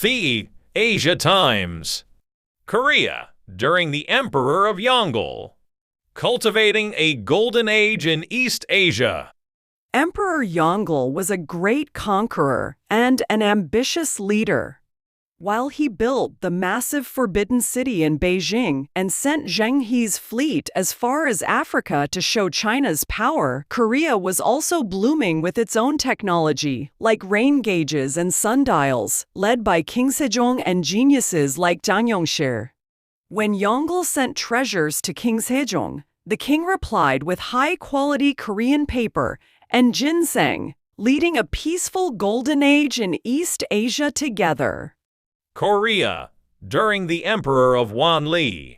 The Asia Times. Korea during the Emperor of Yongle. Cultivating a Golden Age in East Asia. Emperor Yongle was a great conqueror and an ambitious leader. While he built the massive Forbidden City in Beijing and sent Zheng He's fleet as far as Africa to show China's power, Korea was also blooming with its own technology, like rain gauges and sundials, led by King Sejong and geniuses like Jang Yongshir. When Yongle sent treasures to King Sejong, the king replied with high-quality Korean paper and ginseng, leading a peaceful golden age in East Asia together. Korea during the Emperor of Wanli.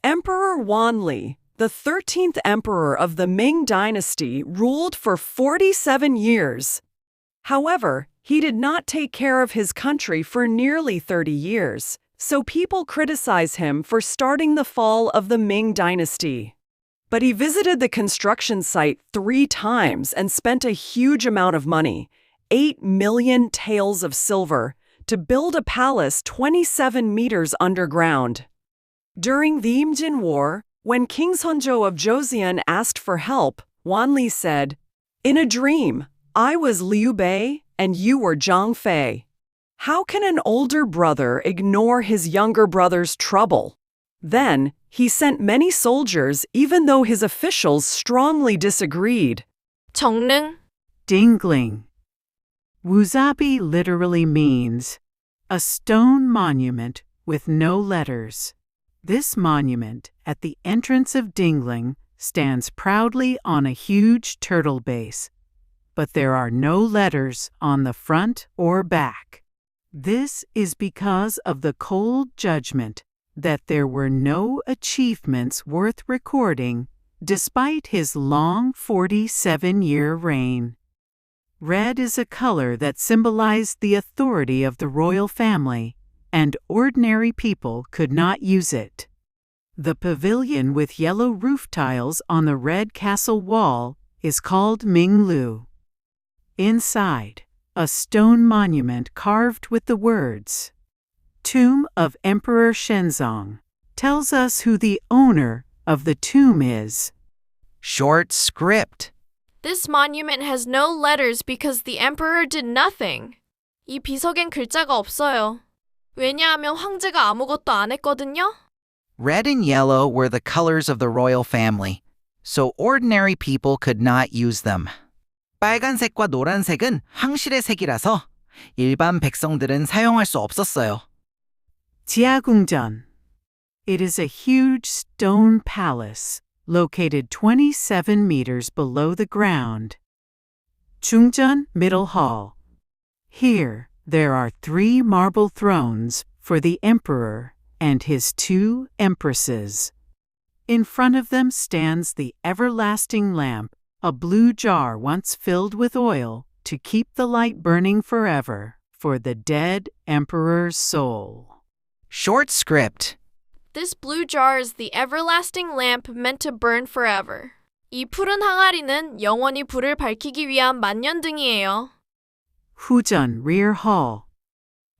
Emperor Wanli, the 13th emperor of the Ming dynasty, ruled for 47 years. However, he did not take care of his country for nearly 30 years, so people criticize him for starting the fall of the Ming dynasty. But he visited the construction site 3 times and spent a huge amount of money, 8 million taels of silver, to build a palace 27 meters underground. During the Imjin War, when King Seonjo of Joseon asked for help, Wanli said, "In a dream, I was Liu Bei and you were Zhang Fei. How can an older brother ignore his younger brother's trouble?" Then, he sent many soldiers even though his officials strongly disagreed. 정릉, Dingling. Wuzabi literally means a stone monument with no letters. This monument at the entrance of Dingling stands proudly on a huge turtle base, but there are no letters on the front or back. This is because of the cold judgment that there were no achievements worth recording despite his long 47-year reign. Red is a color that symbolized the authority of the royal family, and ordinary people could not use it. The pavilion with yellow roof tiles on the red castle wall is called Minglu. Inside, a stone monument carved with the words, "Tomb of Emperor Shenzong," tells us who the owner of the tomb is. Short script. This monument has no letters because the emperor did nothing. 이 비석엔 글자가 없어요. 왜냐하면 황제가 아무것도 안 했거든요. Red and yellow were the colors of the royal family, so ordinary people could not use them. 빨간색과 노란색은 황실의 색이라서 일반 백성들은 사용할 수 없었어요. 지하궁전. It is a huge stone palace located 27 meters below the ground. 중전, middle hall. Here, there are 3 marble thrones for the emperor and his 2 empresses. In front of them stands the everlasting lamp, a blue jar once filled with oil to keep the light burning forever for the dead emperor's soul. Short script. This blue jar is the everlasting lamp meant to burn forever. 이 푸른 항아리는 영원히 불을 밝히기 위한 만년등이에요. 후전, rear hall.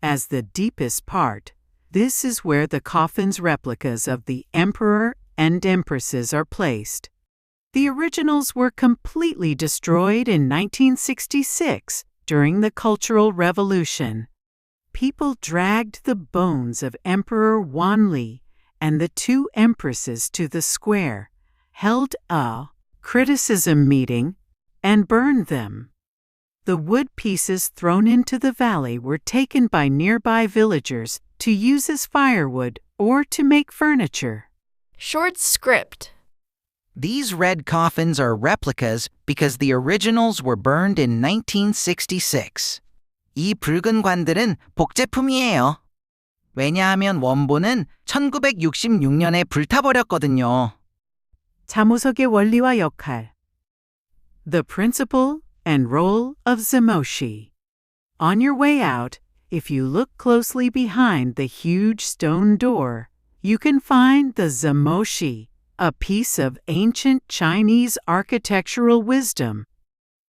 As the deepest part, this is where the coffins replicas of the emperor and empresses are placed. The originals were completely destroyed in 1966 during the Cultural Revolution. People dragged the bones of Emperor Wanli and the 2 empresses to the square, held a criticism meeting, and burned them. The wood pieces thrown into the valley were taken by nearby villagers to use as firewood or to make furniture. Short script. These red coffins are replicas because the originals were burned in 1966. 이 붉은 관들은 복제품이에요. 왜냐하면 원본은 1966년에 불타버렸거든요. 자모석의 원리와 역할. The principle and role of zamoshi. On your way out, if you look closely behind the huge stone door, you can find the zamoshi, a piece of ancient Chinese architectural wisdom.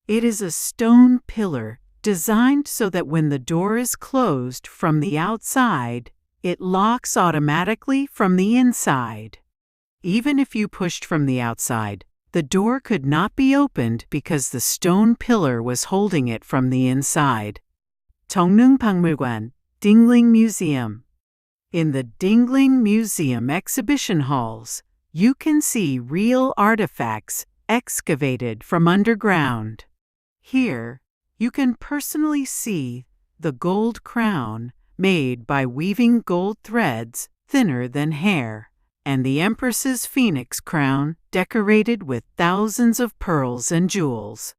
It is a stone pillar designed so that when the door is closed from the outside, it locks automatically from the inside. Even if you pushed from the outside, the door could not be opened because the stone pillar was holding it from the inside. 정릉박물관, Dingling Museum. In the Dingling Museum exhibition halls, you can see real artifacts excavated from underground. Here, you can personally see the gold crown made by weaving gold threads thinner than hair, and the Empress's phoenix crown decorated with thousands of pearls and jewels.